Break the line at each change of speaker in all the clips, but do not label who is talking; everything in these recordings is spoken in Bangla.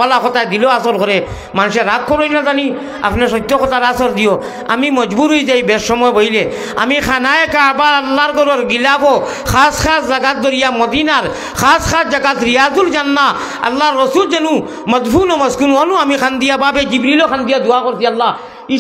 বালা কথা দিল আসর করে মানুষের রাগ করই না জানি আপনি সত্য কথার আসর দিও আমি মজবুর হয়ে যাই বেশ সময় বইলে আমি খানায় কাবা আল্লাহর গরর গিলাবো খাস খাস জাগাত দরিয়া মদিনার খাস খাস জাগাত রিয়াজুল জান্না আল্লাহর রসুল যেনু মদফুন ও মসকুন অনু আমি খান দিয়া বাবে জিবরিলও খান দিয়া দোয়া করছি আল্লাহ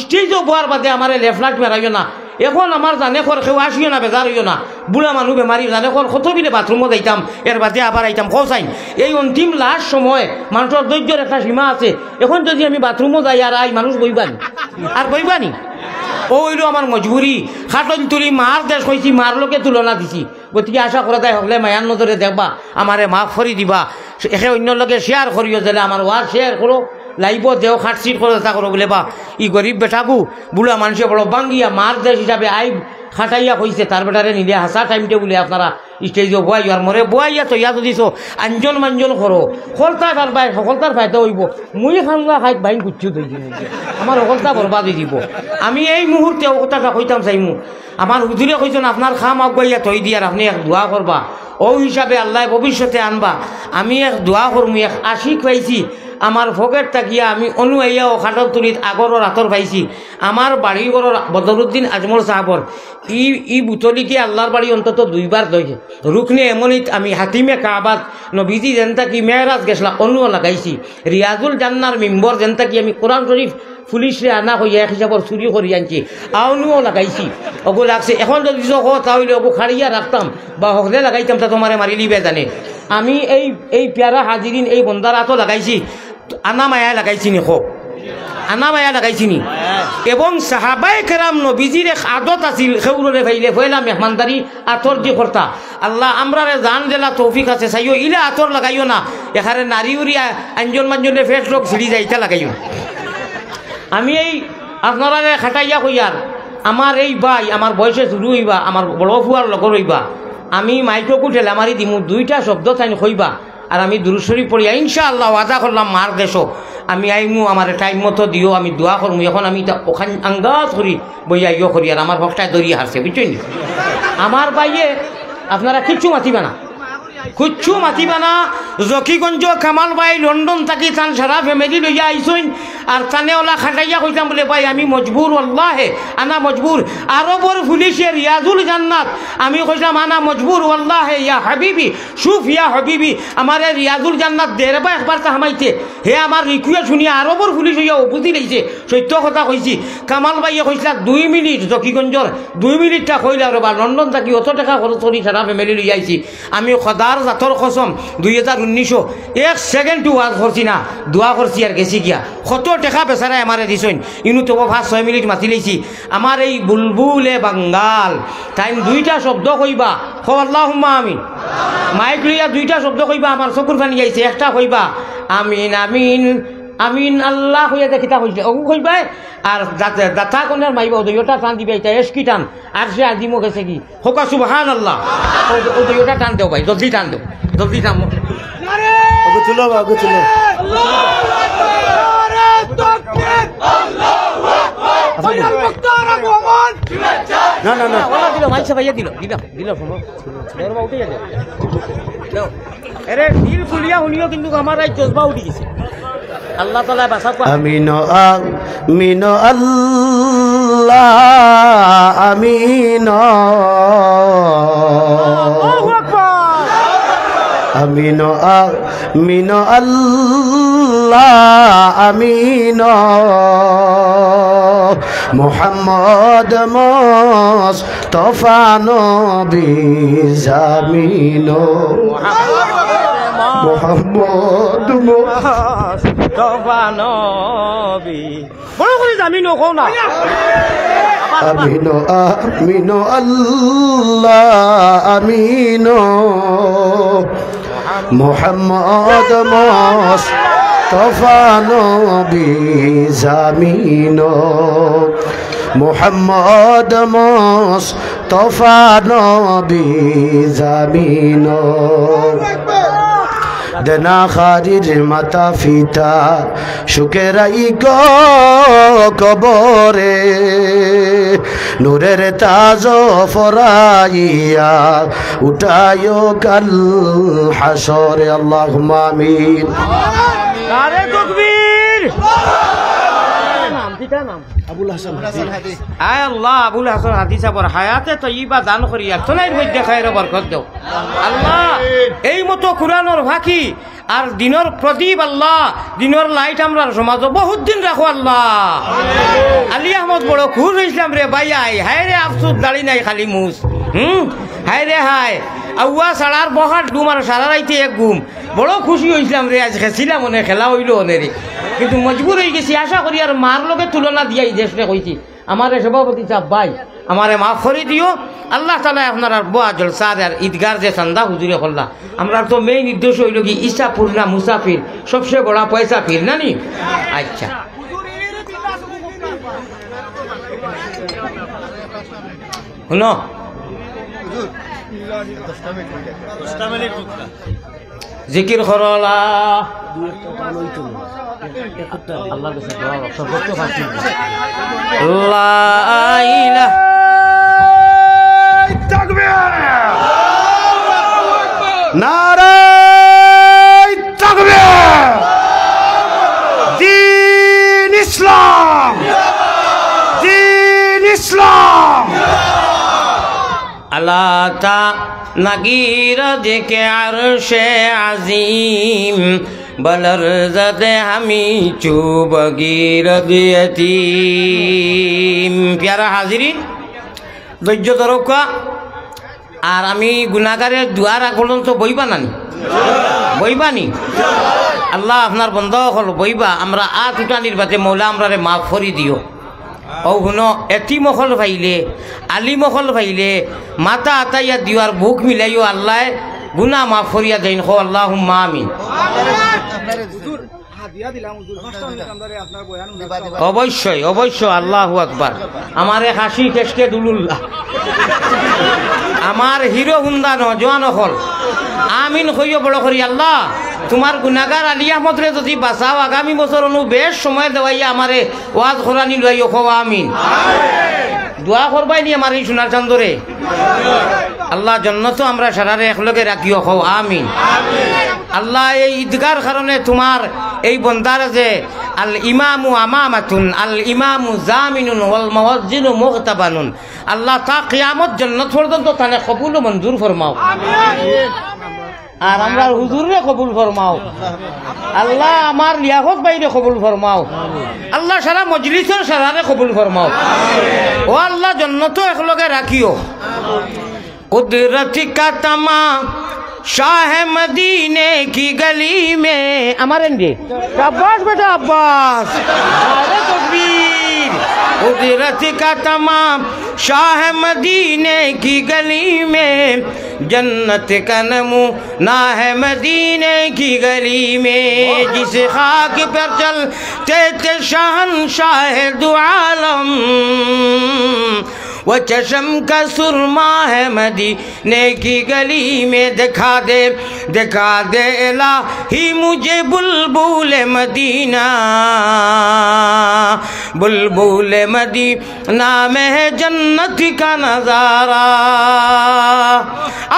স্টেজও বোয়ার বাদে আমার লেফলাট মেরাইও না এখন আমার জানে খর কেউ আসিও না বেজার হইও না বুড়া মানুষ বেমারি জানে খর কত বিলে বাথরুমও যাইতাম এর বাদে আবার আইতাম খোঁচাইন এই অন্তিম লাস্ট সময় মানুষের ধৈর্যের একটা সীমা আছে এখন যদি আমি বাথরুমও যাই আর আই মানুষ বইবানি আর বইবানি ও হইল আমার মজবুরি খাটন তুলি মার দেশ হয়েছি মার লোকে তুলনা দিছি গতিকে আশা করা যায় হলে মায়ার নজরে দেখবা আমারে মাফ করি দিবা একে অন্য লোকে শেয়ার করিও দিলে আমার ওয়ার শেয়ার করো লাইব দেও খাটছিট করে তা করো বলে বা ই গরিব বেটাকু বুড়া মানুষে বড় বাঙ্গিয়া মার দেশ হিসাবে আই খাটাইয়া কইছে তার বেটারে নিলে হাসা টাইম টেবুলে আপনারা স্টেজে বয়াই আর মরে বয়াইয়া তো ইয়া যদি আঞ্জন মাঞ্জন করো সকলতার তার বাই সকলতার ফায়দা হইব মুই খাঙ্গা খাইত বাইন কুচ্ছু তৈ আমার সকলতা বরবাদ হয়ে দিব আমি এই মুহূর্তে ও কথাটা কইতাম চাইমু আমার হুজুরে কইছেন আপনার খাম আগুয়াইয়া তৈ দিয়ার আপনি এক দোয়া করবা ও হিসাবে আল্লাহ ভবিষ্যতে আনবা আমি এক দোয়া করমু এক আশিক পাইছি আমার ফকেট তাকিয়া আমি অনুয়াইয়া ও খাটর তুলিত আগরের আতর পাইছি আমার বাড়ি ঘরের বদরুদ্দিন আজমল সাহাবর ই বুতলিকে আল্লাহর বাড়ি অন্তত 2 বার দইছে রুকনে এমনিত আমি হাতিমে কাবাত নবীজি যেনটা কি মেহরাজ গেছলা অনু লাগাইছি রিয়াজুল জান্নার মেম্বর যেনটা কি আমি কোরআন শরীফ পুলিশে আনা হইয়া এক হিসাবর চুরি করি আনছি আউনুও লাগাইছি ওগো লাগছে এখন যদি তাহলে ওগো খাড়িয়া রাখতাম বা হকলে লাগাইতাম তা তোমারে মারি লিবে জানে আমি এই প্যারা হাজিরিন এই বন্দারাতও লাগাইছি আনা মায়া লাগাইছি নি খো আনা মায়া লাগাইছি নি এবং সাহাবায়ে কেরাম নবীজির এক আদত আছিল খেউরে ভাইলে ফয়লা মেহমানদারি আতর দি করতা আল্লাহ আমরারে জান দেলা তৌফিক আছে চাইও ইলা আতর লাগাইও না এখানে নারী উড়িয়া আঞ্জন মাঞ্জনে ফেস লোক ছিড়ি যাইতা লাগাইও আমি এই আপনারা খাটাইয়া কইয়ার আমার এই ভাই আমার বয়সে শুরু হইবা আমার বড় ফুয়ার লগর হইবা আমি মাইক্রোকু ঠেলা মারি দিমু 2টা শব্দ তাই কইবা আর আমি দুরূদ শরীফ পড়িয়া ইনশাআল্লাহ ওয়াদা করলাম মার দেশো আমি আইমু আমার টাইম মতো দিও আমি দোয়া করমু এখন আমি ওখান আঙ্গাজ করি বইয়া ইয়ে করি আর আমার ভক্তায় দরিয়া হারছে বুঝছেন আমার বাইয়ে আপনারা কিচ্ছু মাতিবা না কিচ্ছু মাতিবা না জকিগঞ্জ কামাল ভাই লন্ডন থাকি তান সারা ফ্যামিলি লইয়া আইসইন আর তানে ওলা খাটাইয়া কইতাম বলে ভাই আমি মজবুর ওয়াল্লাহে আনা মজবুর আরবর পুলিশে রিয়াজুল জান্নাত আমি কইলাম আনা মজবুর ওয়াল্লাহে ইয়া হাবিবি শুফ ইয়া হাবিবি আমারে রিয়াজুল জান্নাত দেরবা একবার তা হামাইতে হে আমার রিকুয়ে শুনিয়া আরবর পুলিশ হইয়া বুঝি লইছে সত্য কথা কইছি কামাল ভাইয়ে কইলা 2 মিনিট জকিগঞ্জর 2 মিনিটটা কইলা রবা লন্ডন থাকি অত টাকা খরচ করি সারা ফ্যামিলি লইয়া আইছি আমি খোদার জাতর কসম 2019 এক সেকেন্ড ওয়াজ করছি না দোয়া করছি আর গেছি গিয়া কত টাকা বেচারায় আমারে দিছইন ইনু তো 5-6 মিনিট মাতি লইছি আমার এই বুলবুলে বাঙ্গাল টাইম 2টা শব্দ কইবা খো আল্লাহুম্মা আমিন মাইক লইয়া 2টা শব্দ কইবা আমার চকুর পানি আইছে একটা কইবা আমিন আমিন আমিন আল্লাহ হইয়া দেখিতা কইছে ও কইবা আর দাতা কোনের মাইবা ওটা টান দিবে এটা এসকি টান আর সে আজিমো গেছে কি হোকা সুবহানাল্লাহ ওটা টান দেও ভাই জলদি টান দেও জলদি টান
ওগো চলো ওগো চলো না না না
ওলা দিল মাইসা ভাইয়া দিল দরবা উঠে গেল আরে দিল ফুলিয়া শুনিও কিন্তু আমার এই জজবা উঠি গেছে আল্লাহ তাআলা বাসা
আমিন আমিন আল্লাহ আমিন আল্লাহু আকবার আমিন আমিন আল্লাহ আমিন মুহাম্মদ মুস্তাফা নবী জামিন মুহাম্মদ মুস্তাফা নবী বড় করে জামিন কও না আমিন আমিন আল্লাহ আমিন মুহাম্মদ মুস্তাফা নবী জামিন মুহাম্মদ মুস্তাফা নবী জামিন দেনা খারির মাতা ফিতা সুকেরাই গো কবরে নূরের তাজ ফরাইয়া উঠায়ো কাল হাসরে আল্লাহুম্মা আমিন
নাম আয় আল্লাহ আবুল হাসান হাদি সাহেবর হায়াতে তৈবা দান করিয়া তোলাইর মধ্যে খায়ের বরকত দেও আল্লাহ। এই মতো কোরআনের ফাঁকি আর দিনের প্রদীপ আল্লাহ, দিনের লাইট আমরা সমাজ বহুত দিন রাখো আল্লাহ। আলী আহমদ বড় খুশ হয়েছিলাম রে ভাই, আই হায় রে আফসুস দাড়ি নাই খালি মুস। হায় রে হায় আউয়া সাড়ার বহার ডুম আর সারা রাইতে এক ঘুম। বড় খুশি হয়েছিলাম রে, আজ খেছিলাম মনে খেলা হইল অনে রে, কিন্তু মজবুর হয়ে গেছি। আশা করি আর মার লগে তুলনা দিয়াই দেশে কইছি আমারে সভাপতি সাহেব ভাই আমারে মাফ করে দিও আল্লাহ তালা। আপনার আর বোয়া জলসার আর ঈদগার যে চান্দা হুজুরে করলা, আমরা তো মেইন নির্দেশ হইল কি ইসা পূর্ণা মুসাফির সবচেয়ে বড় পয়সা ফির না নি। আচ্ছা শুন জিকির করলা আল্লাহর কাছে দোয়া সর্বোচ্চ ফাঁসি লা ইলাহা
নারায়ে তাকবীর, দ্বীন ইসলাম, দ্বীন ইসলাম।
আল্লাহ তা নগীর দেখে আরশে আজিম বলর জদে হামি চুবগির দিয়তিম। প্যারা হাজিরিন ধৈর্য ধরকা। আর আমি গুনাহগারের দুয়ার আগলন তো বইবা নানি, বইবানি আল্লাহ আপনার বন্ধ হল বইবা। আমরা আট উঠানির বাদে মৌলা আমরারে মাফ করি দিও। ও শুনো এটি মখল ভাইলে আলি মখল ভাইলে মাতা আতাইয়া দিওয়ার বুক মিলাইও আল্লাহ গুনা মাফ করিয়া দেন হো আল্লাহুম্মা আমিন। অবশ্যই অবশ্যই আল্লাহু আকবার। আমার এক হাসি কেশকে দুলুল্লাহ আমার হিরো হুন্দা নজওয়ান হল আমিন হইও বড় করি আল্লাহ। তোমার গুনাহগার আলী আহমদরে যদি বাঁচাও আগামী বছর অনু বেশ সময় দেওয়াইয়া আমারে ওয়াজ খরানি লইও খো আমিন। দোয়া করবাই নি আমার এই সোনার চান্দরে আল্লাহ জন্নত আমরা সারারে একলগে রাখিও খো আমিন। আল্লাহ এই ঈদগার কারণে তোমার এই বন্দার যে আল ইমামু আমামাতুন আল ইমামু জামিনুন ওয়াল মুয়াজ্জিনু মুগতাবানুন, আল্লাহ তা কিয়ামত জন্নত পর্যন্ত তানে কবুল ও মঞ্জুর ফরমাও আর আমরা হুজুরে কবুল ফরমাও আল্লাহ। আমার লিয়াকত বাইরে কবুল ফরমাও আল্লাহ। সারা মজলিসের সারারে কবুল ফরমাও ও আল্লাহ। জন্নত একলগে রাখিও। কুদরতি কা তামাম शाह मदीने की गली में हमारे अब्बास बेटा अब्बास तकबीर। कुदरत का तमाम शाह मदीने की गली में जन्नत का नमूना है मदीने की गली में। जिस खाक पर चलते थे शहंशाह दो आलम वो चशम का सुरमा है मदीने की गली में। दिखा दे इलाही मुझे बुलबुल मदीना, बुलबुल मदीना में है जन्नत का नजारा।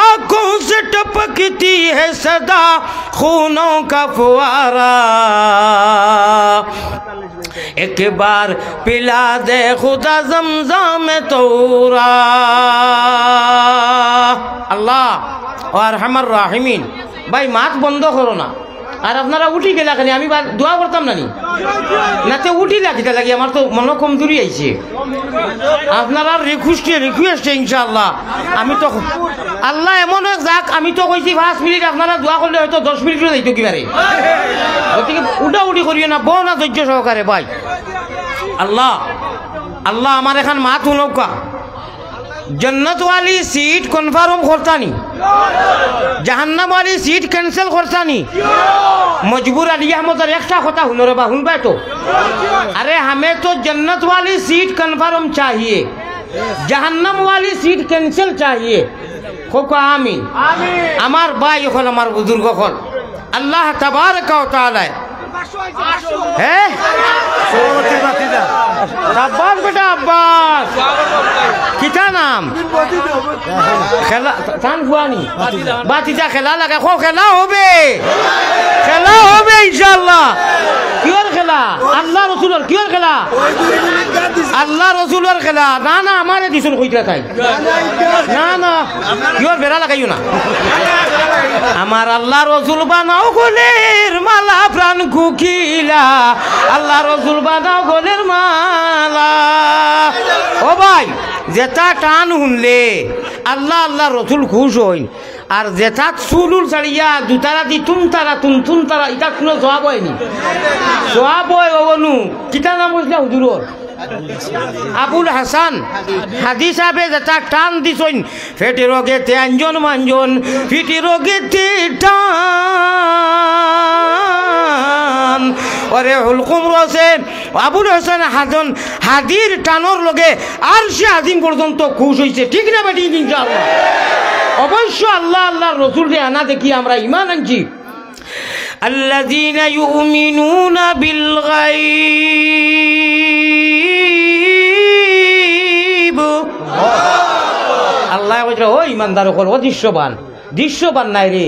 आंखों से टपकती है सदा खूनों का फुवारा। एक बार पिला दे खुदा ज़मज़म तोरा। আল্লাহ ও আরহামার রাহিমিন। ভাই মাত বন্ধ করো না। আর আপনারা উঠি গেলা খালি আমি দোয়া করতাম নানি নাতে উঠি লাগিতে লাগি আমার তো মনে কমজোরি আইছে। আপনারা রিকোয়েস্ট ইনশাআল্লাহ। আমি তো আল্লাহ এমন এক যাক আমি তো কইছি 5 মিনিট, আপনারা দোয়া করলে হয়তো 10 মিনিটও যাইতো কিবারে। গতিকে উঠি করিও না, বউ না ধৈর্য সহকারে ভাই। আল্লাহ আল্লাহ আমার এখন মাত নৌকা जन्नत वाली सीट कन्फर्म करतानी, जहन्नम वाली सीट कैंसिल करतानी। मजबूर अली अहमद एक होता हुन रे हुन तो अरे हमें तो जन्नत वाली सीट कन्फर्म चाहिए, जहन्नम वाली सीट कैंसिल चाहिए। खोको आमीन। আমার ভাই হল আমার বুজুর্গ হল আল্লাহ তাবারক ওয়া তাআলা। হ্যাঁ আব্বাস বেটা আব্বাস কিতা নাম খেলা টান ফুয়ানি বাতিজা খেলা লাগে খো খেলা হবে ইনশাআল্লাহ। কিয়র খেলা? আল্লাহ রসুলের কিয়র খেলা? আল্লাহ রসুলের খেলা না না আমারে দিছুন কইরা তাই না না ইয়োর বেড়া লাগাইও না আমার আল্লাহ রসুল বানাও গোলের মালা প্রাণ কুকিলা আল্লাহ রসুল বানাও গোলের মালা ও ভাই যেটা টান শুনলে আল্লাহ আল্লাহ রসুল খুশ হইন আর যেটা চুলুর ছাড়িয়া দুতারা দি তুমতারা তুমতারা এটা কোনো জবাব হয়নি জবাব হয় অনু কিতা নাম বলছিলা হুজুরর আবুল হাসান হাদিস সাহেবে যেটা টান দিছইন ফেটি রোগে তেঞ্জন মাঞ্জন ফিটি রোগে টান ওরে হুলকুম রসে আবুল হাসান হাজন হাদির টানোর লগে আর সে আজিম পর্যন্ত খুশ হয়েছে ঠিক না বেটি ইনশাআল্লাহ অবশ্য আল্লাহ আল্লাহর রসুল রে আনা দেখি আমরা ঈমান আনছি আল্লাযীনা ইউমিনুনা বিল গায়ব আল্লাহ কইরা ও ঈমানদার হল দৃশ্যবান নাই রে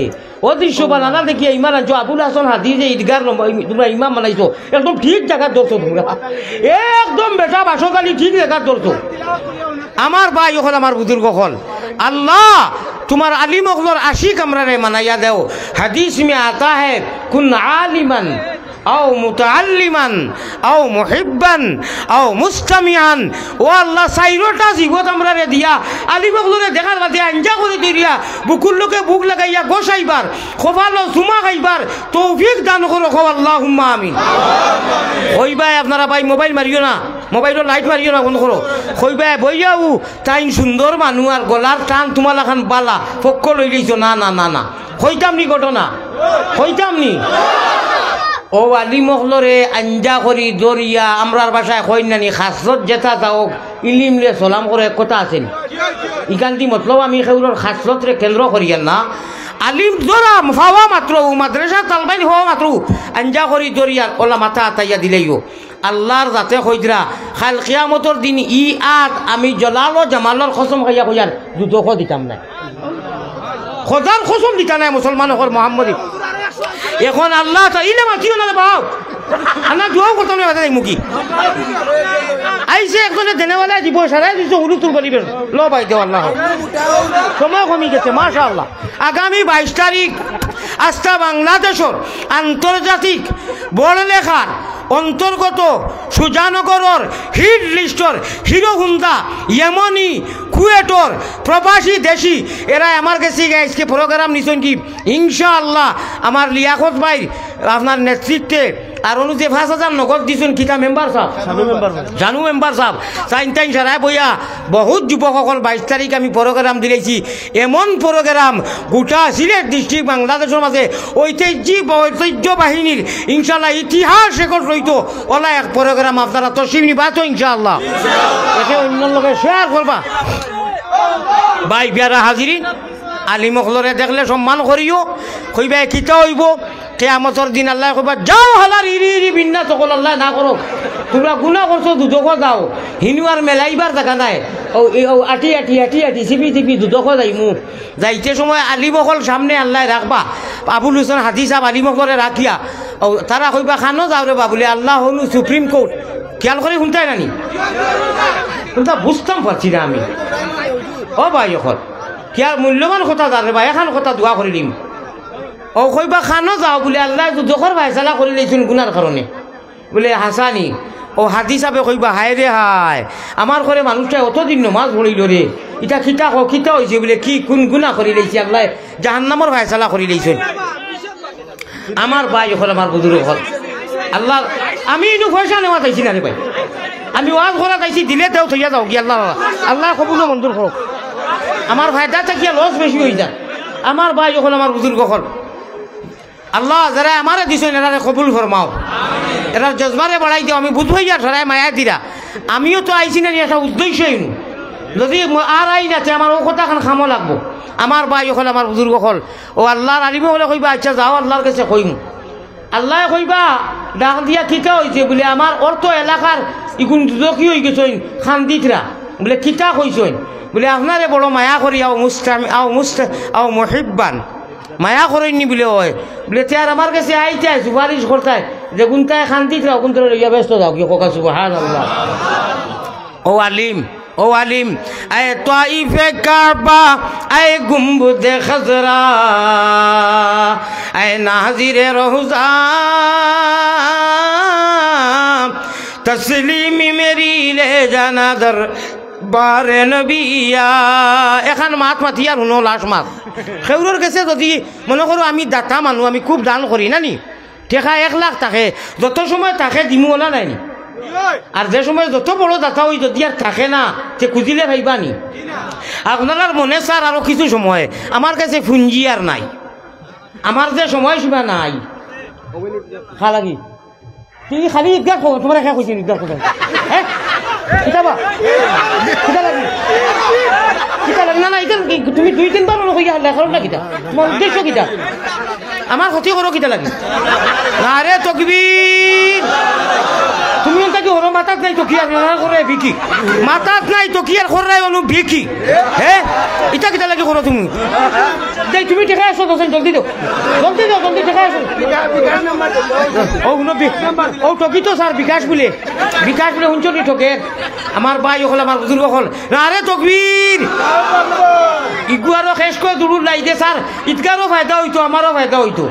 অদৃশ্যবান আনা দেখি ইমান আনছো আবুল হাসান হাদিস যে ঈদগার তোমরা ইমাম বানাইছো একদম ঠিক জায়গা ধরছো তোমরা একদম বেটা বাসকালি ঠিক জায়গা ধরছো আমার ভাই হল আমার বুজুর্গ হল আল্লাহ তোমার আলিম অখলর আশিক আমরা রে মানাইয়া দেও হাদিস মে আতা है कुन आलिमन आओ मुताल्लिमान आओ मुहिब्बान आओ मुस्तामिआन ও আল্লাহ সাইরোটা জীবত আমরা রে দিয়া আলিম অখলরে দেখার বাদে আঞ্জা করে দিয়া বুকুর লোকে বুক লাগাইয়া গোসাইবার খোফালো সুমা খাইবার তৌফিক দান করো খো আল্লাহুম্মা আমিন ওই ভাই আপনারা ভাই মোবাইল মারিও না মোবাইলের লাইট মারিও না বন্ধ করো কই ভাই বইয়াও তাই সুন্দর মানুষ আর গলার টান তোমার লাখান বালা পক্ষ লই লইছো না না না না হইতাম নি ঘটনা হইতাম নি ও আলি মহলরে আঞ্জা করি দরিয়া আমরার বাসায় কই নানি খাসরত যেটা তাও ইলিমলে সালাম করে এক কথা আছেন ইকান্তি মতলব আমি খেউরর খাসরত রে কেন্দ্র করিয়ান না আলিম জোরা ফাওয়া মাত্র মাদ্রাসা তালবাইন হওয়া মাত্র আঞ্জা করি দরিয়া ওলা মাথা আতাইয়া দিলেইও আল্লাহর যাতে কইরা খাল কিয়ামতর দিন ই আত আমি জলাল জামালর কসম খাইয়া কইয়ার দুদক দিতাম না খোদার কসম দিতা নাই মুসলমান হর মোহাম্মদ এখন আল্লাহ তাইলে মাতিও না বাপ আনা দুয়াও করতাম না বাদে মুকি আইছে একজনে দেনেওয়ালা দিব সারাই দিছো উলুতুল করিবেন লো ভাই দেও আল্লাহ সময় কমি গেছে মাশাআল্লাহ আগামী 22 তারিখ আস্থা বাংলাদেশের আন্তর্জাতিক বড়লেখার অন্তর্গত সুজানগরের হিট লিস্টর হিরো হুন্দা ইয়েমনি কুয়েটর প্রবাসী দেশি এরা আমার কাছে আজকে প্রোগ্রাম নিছেন কি ইনশাআল্লাহ আমার লিয়াকত ভাই আপনার নেতৃত্বে আর অনুযায়ী 5,000 নগদ দিছেন কিতা মেম্বার সাহেব জানু মেম্বার সাহেব চাইন সারাই বইয়া বহুত যুবকসকল 22 তারিখ আমি প্রোগ্রাম দিলেছি এমন প্রোগ্রাম গোটা সিলেট ডিস্ট্রিক্ট বাংলাদেশের মাঝে ঐতিহ্য বাহিনীর ইনশাআল্লাহ ইতিহাস রেকর্ড রইত ওলা এক প্রোগ্রাম আপনারা তসিম নিবা তো ইনশাআল্লাহ এতে অন্য লোকে শেয়ার করবা ভাই বিয়ারা হাজিরিন আলিমকলরে দেখলে সম্মান করিও কইবা কিতা হইব কিয়ামতের দিন আল্লাহ কইবা যাও হালার ইরি ইরি বিন্না সকল আল্লাহ না করো তোমরা গুনাহ করছো দুদক যাও হিনুয়ার মেলাইবার জায়গা নাই ও আটি সিপি দুদক যাইমু যাইতে সময় আলিমকল সামনে আল্লাহ রাখবা আবুল হোসেন হাদি সাহেব আলিমকলরে রাখিয়া ও তারা কইবা খানো যাও রে বাবুলে আল্লাহ হনু সুপ্রিম কোর্ট খেয়াল করে শুনতাই নানি শুনতা বুঝতাম পারছি না আমি ও ভাই এখন কি আর মূল্যবান কথা জানে ভাই এখন কথা দোয়া করে দিম ও কইবা খানো যাও বলে আল্লাহ দুদকর ভাইসালা করে দিয়েছেন গুনার কারণে বলে হাসানি ও হাদি সাহেবে কইবা হায় রে হায় আমার ঘরে মানুষটা অতদিন নমাজ পড়িল রে এটা খিতা হয়েছে বলে কি কোন গুণা করে লইছি আল্লাহ জাহান্নামর ভাইসালা করে লইছেন আমার ভাই এখন আমার বুজুর্গ হল আল্লাহ আমি ইনু পয়সা নেওয়া চাইছি না রে ভাই আমি ওয়াজ করা চাইছি দিলে দেও থইয়া যাও কি আল্লাহ আল্লাহ কবুল মঞ্জুর করো আমার ভাইটা থাকিয়া লস বেশি হয়ে যায় আমার ভাই যখন আমার বুজুর্গ হল আল্লাহ যারা আমারে দিছেন এরারে কবুল ফরমাও এরা জজবারে বাড়াই দিও আমি বুঝ হইয়া সরাই মায়া দিরা আমিও তো আইছি না একটা উদ্দেশ্যই নু যদি আর আই না আমার ও কথা খান খামো লাগবো আমার ভাই হল আমার বুজুর্গ হল ও আল্লাহর আলিমে হলে কইবা আচ্ছা যাও আল্লাহর কাছে কইম আল্লাহ কইবা ডাক দিয়া কিতা হয়েছে বলে আমার অর্থ এলাকার ইগুন দুদকি হয়ে গেছেন খান্দিতরা বলে কিতা কইছেন বলে আপনারে বড় মায়া করি আও মুহিব্বান মায়া করেননি বলে হয় বলে তার আমার কাছে আইতে সুপারিশ করতে যে গুনতায় খান্দিতরা গুনতরা লইয়া ব্যস্ত যাও কি কোকা সুবহানাল্লাহ ও আলিম ও আলিম আয় তাইফে কাবা আয় গুম্বুদে খজরা আয় নাজিরে রওজা তসলিমি মেরি লে জানা দর বারে নবিয়া এখন মাত মাতিয়া শুনো লাশ মাত সেউরের কাছে যদি মনে করো আমি দাতা মানুষ আমি খুব দান করি নানি টেকা 1 লাখ থাকে যত সময় থাকে দিমুলা নাই আর যে সময় যত বড় দাতা ওই যদি আর থাকে না তে খুঁজিলে ভাইবানি আপনার মনে স্যার আরো কিছু সময় আমার কাছে ফুঞ্জি আর নাই আমার যে সময় সীমা নাই খালাগি তুই খালি ঈদগাহ খবর তোমার একা কইছি ঈদগাহ খবর হ্যাঁ কিতাবা কিতা লাগি কিতা লাগি না না এটা তুমি 2-3 বার মনে কইয়া লেখার না কিতা তোমার উদ্দেশ্য কিতা আমার ক্ষতি করো কিতা লাগি আরে তাকবীর তুমি কি ওর মাথাত নাই তো কি আর না করে বিকি মাথাত নাই তো কি আর করে অনু বিকি হ্যাঁ এটা কিতা লাগি করো তুমি যাই তুমি টাকা আসো দোসেন জলদি দাও জলদি টাকা আসো ও নবী ও টকি তো স্যার বিকাশ বলে হুঞ্চলি ঠকে আমার ভাই হল আমার বুজুর্গ হল আরে তকবীর ইগুয়ারও শেষ করে দূর লাই দে স্যার ঈদগারও ফায়দা হইতো আমারও ফায়দা হইতো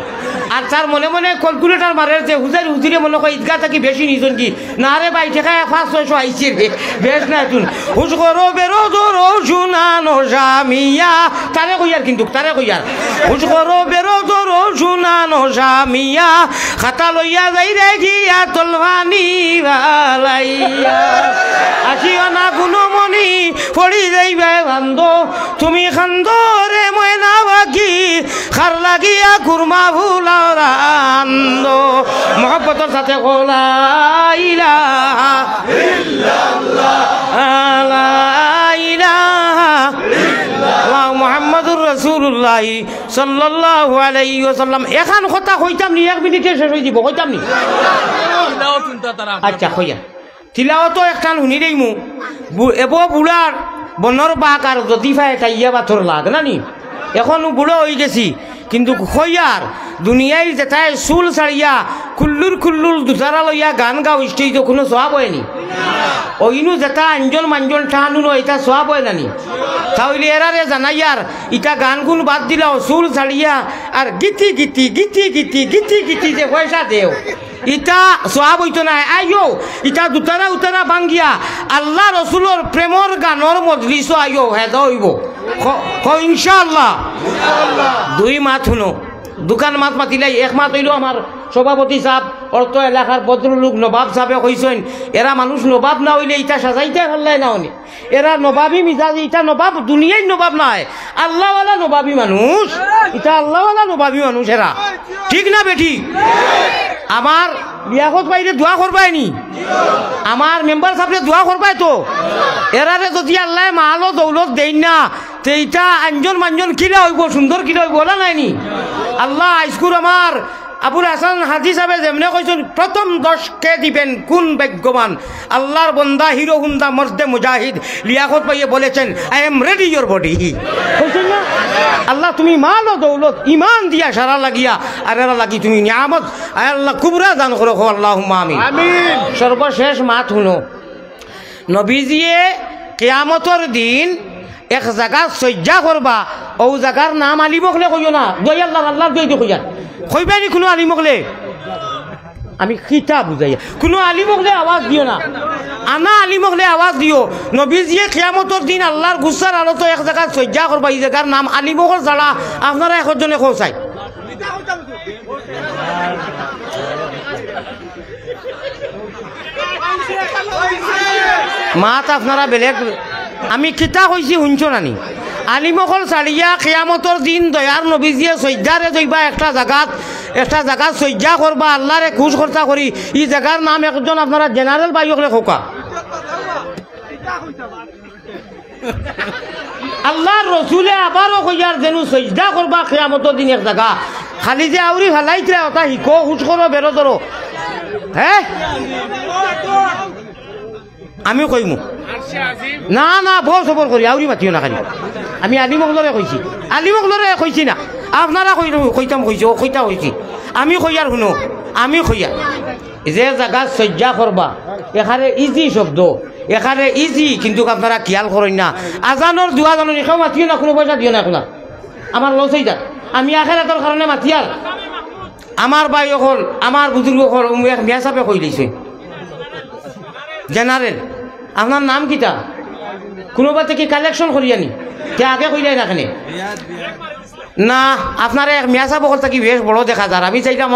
আর স্যার মনে মনে ক্যালকুলেটার মারে যে হুজুরে মনে হয় ঈদগাহ থাকি বেশি নিজন কি না রে ভাই ঠেকা 500-600 আইছে রে বেশ না তুন হুজ করো বেরো দরো শুনানো জামিয়া তারে কইয়ার কিন্তু তারে কইয়ার হুজ করো বেরো দরো শুনানো জামিয়া খাতা লইয়া যাই রে গিয়া তলবানি ভালাইয়া আসিও না গুণমণি পড়ি যাইবে বান্ধ তুমি খান্দরে ময়না বাকি খার লাগিয়া কুরমা ভুলাও রান্দ মহব্বতের সাথে লা ইলাহা ইল্লাল্লাহ লা ইলাহা ইল্লাল্লাহ মুহাম্মাদুর রাসূলুল্লাহ সাল্লাল্লাহু আলাইহি ওয়াসাল্লাম এখন কথা কইতাম নি 1 মিনিটে শেষ হই দিব কইতাম নি আচ্ছা কইয়া তিলাওয়াত একখান শুনি দেইমু এবো বুড়ার বনর বাক আর যদি ফাই তাইয়া পাথর লাগ না নি এখন বুড়ো হয়ে গেছি কিন্তু কইয়ার দুনিয়ায় যেটাই চুল ছাড়িয়া খুল্লুর দুধারা লইয়া গান গাও স্টেজ কোনো সব হয়নি ওইনু যেটা আঞ্জল মাঞ্জল ঠানুনো এটা সব হয় নানি তাহলে এরারে জানাইয়ার ইটা গান গুন বাদ দিলাও চুল ছাড়িয়া আর গীতি যে পয়সা দেও ইটা সব হইতো না আইও ইটা দুতারা উতারা বাঙ্গিয়া আল্লাহ রসুলোর প্রেমর গানর মজলিস আইও হেদ হইব ইনশাআল্লাহ 2 মাস শুনো দোকান মাত মাতিলাই 1 মাস হইল আমার সভাপতি সাহেব অর্থ এলাকার ভদ্রলোক নবাব সাহেবে কইছেন এরা মানুষ নবাব না হইলে ইটা সাজাইতে পারলাই না উনি এরা নবাবী মিজাজি ইটা নবাব দুনিয়ায় নবাব নাই আল্লাহওয়ালা নবাবী মানুষ ইটা আল্লাহওয়ালা নবাবী মানুষ এরা ঠিক না বেটি আমার বিয়াখত বাইরে দোয়া করবাই নি আমার মেম্বার সাহেবরে দোয়া করবাই তো এরারে যদি আল্লাহ মালো দৌলত দেই না এইটা আঞ্জন মাঞ্জন কিলা হইব সুন্দর কিলা হইব বলা নাইনি আল্লাহ আইসকুর আমার আবুল হাসান হাজি সাহেব যেমনে কইছেন প্রথম 10কে দিবেন কোন ভাগ্যবান আল্লাহর বন্দা হিরো হুন্দা মর্দে মুজাহিদ লিয়াকত ভাইয়ে বলেছেন I am ready your body কইছেন না আল্লাহ তুমি মাল ও দৌলত ঈমান দিয়া সারা লাগিয়া আর এরা লাগি তুমি নিয়ামত আয় আল্লাহ কুবরা দান করো আল্লাহুম্মা আমিন আমিন সর্বশেষ মাত শুনো নবীজিয়ে কিয়ামতের দিন এক জায়গা সজ্জা করবা ও জায়গার নাম আলিমকলে কইও না দই আল্লাহ দই কইয়া কইবানি কোনো আলিমকলে আমি খিতা বুঝাইয়া কোনো আলিমকলে আওয়াজ দিও না আনা আলিমকলে আওয়াজ দিও নবীজিয়ে কিয়ামতের দিন আল্লাহর গুসার আলো তো এক জায়গা সজ্জা করবা এই জায়গার নাম আলিমকল ছাড়া আপনারা একজনে খোঁচাই মাত আপনারা বেলেগ আমি কিতা কইছি শুনছো নানি আলিমকল ছাড়িয়া কিয়ামতের দিন দয়ার নবীজিয়ে সজ্জারে যাইবা একটা জায়গাত সজ্জা করবা আল্লাহরে খুশ খরচা করি এই জায়গার নাম একজন আপনারা জেনারেল বাইকলে খোকা আল্লাহর রসুলে আবারও কইয়ার যেন সজ্জা করবা কিয়ামতের দিন এক জায়গা খালি যে আউরি ভালাইতরা ওটা হিকো খুশ করো বেরো ধরো হ্যাঁ আমি কইমু না না বল সবর করি আউরি মাতিও না খালি আমি আলিমকলরে কইছি না আপনারা কইতাম কইছি ও কইতা কইছি আমি কইয়ার শুনো আমি কইয়া যে জায়গা সজ্জা করবা এখানে ইজি শব্দ এখানে ইজি, কিন্তু আপনারা খেয়াল করেন না। আজানোর দোয়া জানুন, এখানে মাতিও না, কোনো পয়সা দিও না এখন আমার লস হয়ে যাক। আমি আখেরাতের কারণে মাতিয়ার আমার ভাই হল, আমার বুজুর্গ হল, মিয়া সাহেবে কই দিছে জেনারেল। আপনার নাম কিটা? কোনোবা থেকে কালেকশন করিয়ানি কে আগে কইলাই না কেনে না? আপনার এক মিয়া সাহেব হল থাকি বেশ বড় দেখা যার। আমি চাইলাম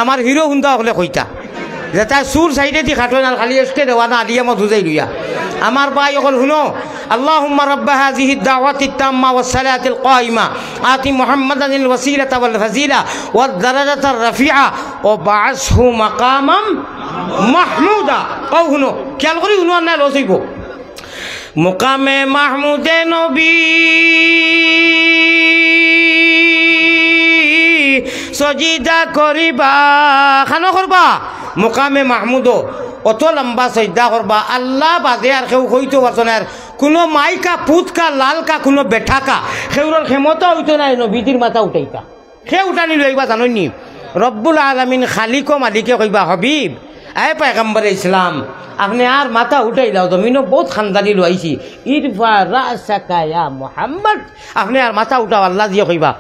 আমার হিরো হুন্দা হলে কইতা যে তাই সুর সাইডে দি খাটো না, খালি এসকে দেওয়া না আলিয়া মত বুঝাই লইয়া। আমার ভাই হল শুনো, আল্লাহুম্মা রাব্বা হাযিহি দাওয়াতি তাম্মা ওয়াস সালাতিল কায়িমা আতি মুহাম্মাদানিল ওয়াসিলাতা ওয়াল ফাজিলা ওয়াদ দারাজাতার রাফিআ ওয়া বা'আসহু মাকামাম মাহমুদা। কও শুনো, খেয়াল করি শুনো, না লস হইব। মুকামে মাহমুদে নবী সজিদা করিবা, খানো করবা মুকামে মাহমুদ, অত লম্বা সজদা করবা। আল্লাহ বাদে আর কেউ হইতো পারতো না, কোনো মাইকা পুতকা লালকা কোনো বেঠাকা সেউর ক্ষমতা হইতো নাই নবীদের মাথা উঠাইতা। সে উঠানি লইবা জাননি রব্বুল আলামিন খালিক মালিকে কইবা, হবিব এ পয়গম্বর ইসলাম আপনি আর মাথা উঠাই দাও, জমিনও বহুত খানদানি লইছি, ইরফা রাসাকা ইয়া মুহাম্মদ, আপনি আর মাথা উঠাও। আল্লাহ দিয়ে কইবা,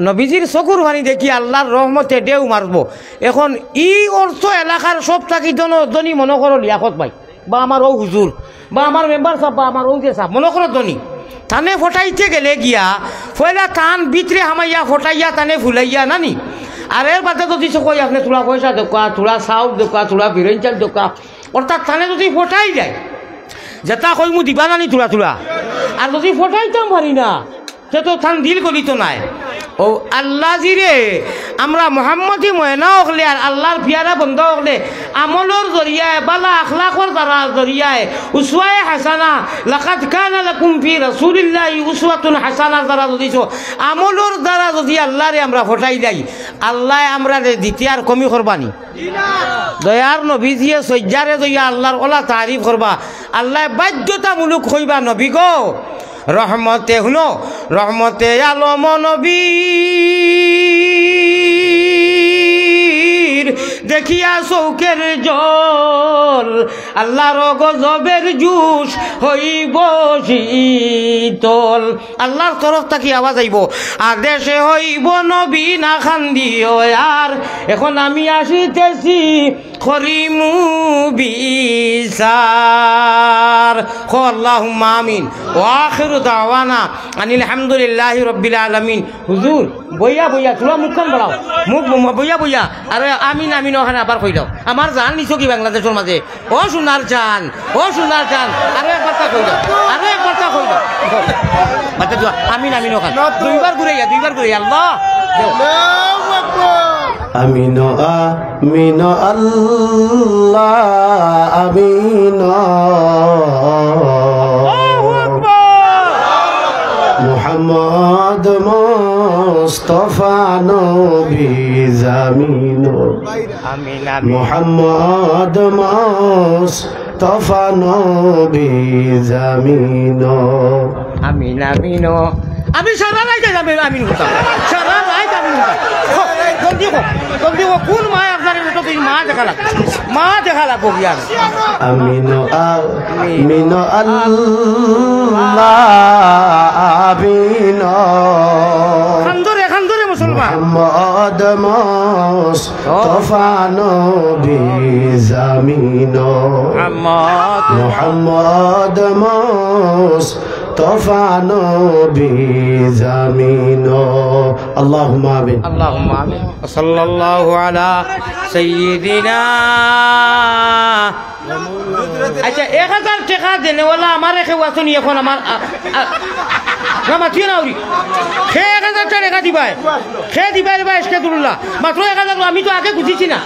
নবীজির চকুর পানি দেখি আল্লাহর রহমতে ডেউ মারবো। এখন ই অর্থ এলাকার সব থাকি ধনী মনে করো লিয়াকত ভাই বা আমার ও হুজুর বা আমার মেম্বার সাহেব বা আমার ও যে সাহেব মনে করো ধনী, তানে ফটাইতে গেলে গিয়া পয়লা টান ভিতরে হামাইয়া ফটাইয়া টানে ফুলাইয়া নানি। আর এর বাদে যদি কই আপনি তোলা পয়সা দোকা, তোলা চাউল দোকা, তোলা বিরিয়ানি চাল দোকা, অর্থাৎ টানে যদি ফটাই যায় যেটা কই মু দিবা নানি তোলা তোলা। আর যদি ফটাইতাম পারি না সে তো থান দিল গলিত নাই। ও আল্লাহ জিরে আমরা মোহাম্মদী ময়না হকলে আর আল্লাহর পিয়ারা বন্ধ হকলে আমলর জরিয়ায় বালা আখলাকর দ্বারা জরিয়ায় উসওয়ায়ে হাসানা লাকাদ কানা লাকুম ফি রাসূলিল্লাহি উসওয়াতুন হাসানার দ্বারা যদি আমলর দ্বারা যদি আল্লাহরে আমরা ফটাই যাই, আল্লাহ আমরা দ্বিতীয় আর কমি করবানি দয়ার নবীজিয়ে সজ্জারে দইয়া আল্লাহর ওলা তারিফ করবা। আল্লাহ বাধ্যতামূলক হইবা নবী গো রহমতে, শুনো রহমতে আলম নবীর দেখিয়া চৌকের জল, আল্লাহর গজবের জুস হইব শীতল। আল্লাহর তরফ থাকি আওয়াজ আইব, আদেশে হইব নবী না খান্দিও আর, এখন আমি আসিতেছি করিমু বিচার। আল্লাহুম্মা আমিন ওয়া আখিরু দাওয়ানা আনিল হামদুলিল্লাহি রাব্বিল আলামিন। হুজুর বইয়া বইয়া তোরা মুখখান বড়াও, মুখ বইয়া বইয়া আর আমিন আমিন ওখানে আবার কই দাও। আমার জান নিছো কি বাংলাদেশের মাঝে? ও সোনার জান, ও সোনার জান, আরো একবার তা কই দাও, আরো একবার তা কই দাও। বাতে দোয়া আমিন আমিন ওখানে দুইবার ঘুরাইয়া আল্লাহ
আমিনো আমিনো আল্লাহ আমিনো মুহাম্মদ মুস্তাফা নবী জামিনো মুহাম্মদ মুস্তাফা নবী জামিনো।
আমিন আমিনো আমি সারা রাইতে যাবে আমিন হতাম, সারা রাইত আমিন হতাম। জলদি কোন মা আপনার মা দেখা লাগবে, মা দেখা লাগবো জ্ঞান।
আমিনো আমিনো আল্লাহ আমিনো
খান্দরে মুসলমান
মুহাম্মদ মুস্তাফা নবী জামিনো মুহাম্মদ মুস্তাফা নবী জামিনো। আল্লাহুম্মা আমিন
আল্লাহুম্মা আমিন। সাল্লাল্লাহু আলা সাইয়্যিদিনা। আচ্ছা 1000 টাকা দেনেওয়ালা আমার রেখে আসুন এখন আমার না মাতিও না উরি সে 1000 টাকা দিবাই, সে দিবাই রে ভাই এসকেদুল্লাহ মাত্র 1000। আমি তো আগে বুঝিছি না,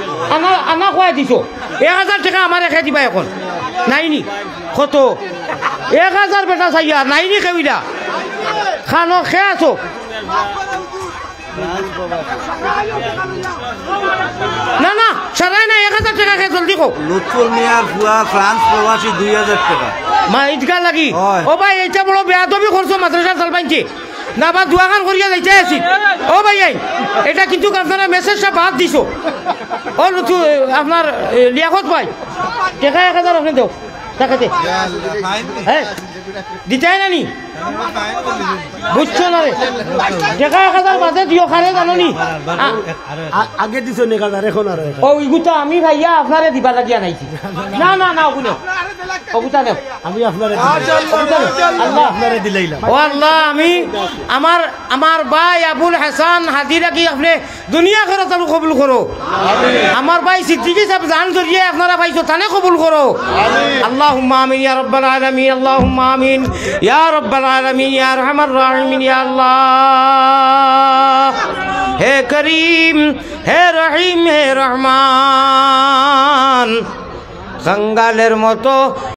আনা খোয়া দিছো 1000 টাকা আমার রেখে দিবাই এখন নাইনি কত 1000 বেটা চাইয়া নাইনি কেউইলা খানো খে আছো। না না সারাই না 1000 টাকা খেয়ে জলদি কো।
লুৎফুল মিয়ার ফুয়া ফ্রান্স প্রবাসী 2000 টাকা
মা ইটকা লাগি। ও ভাই এইটা বড় বেয়াদবি করছো মাদ্রাসার সালবাইনকে না বা দুয়াখান করিয়া যাইতে আছি। ও ভাই এটা কিন্তু আপনারা মেসেজটা বাদ দিছো। ও আপনার লিয়াকত ভাই টাকা 1000 আপনি দেও দেখাতে হ্যাঁ দিতে না নি বুঝছো না রে দেখা 1000 বাজে দিও খারে জানি
আগে দিছো নে কাজার এখন আর
ও ইগুতা আমি ভাইয়া আপনারে দিবা লাগিয়া নাইছি না না না ওগুলো ওগুতা নেও
আমি আপনারে
আল্লাহ
আপনারে দিলাইলাম
ও আল্লাহ আমি আমার ভাই আবুল হাসান হাজিরা কি আপনি দুনিয়া করে তাহলে কবুল করো আমার ভাই সিদ্দিকী সাহেব জান জড়িয়ে আপনারা পাইছো তানে কবুল করো আল্লাহুম্মা আমিন ইয়া রাব্বাল আলামিন আল্লাহুম্মা আমিন ইয়া রাব্বাল আলামিন ইয়া আরহামার রাহিমিন ইয়া আল্লাহ হে করিম হে রহিম হে রহমান কাঙ্গালের মতো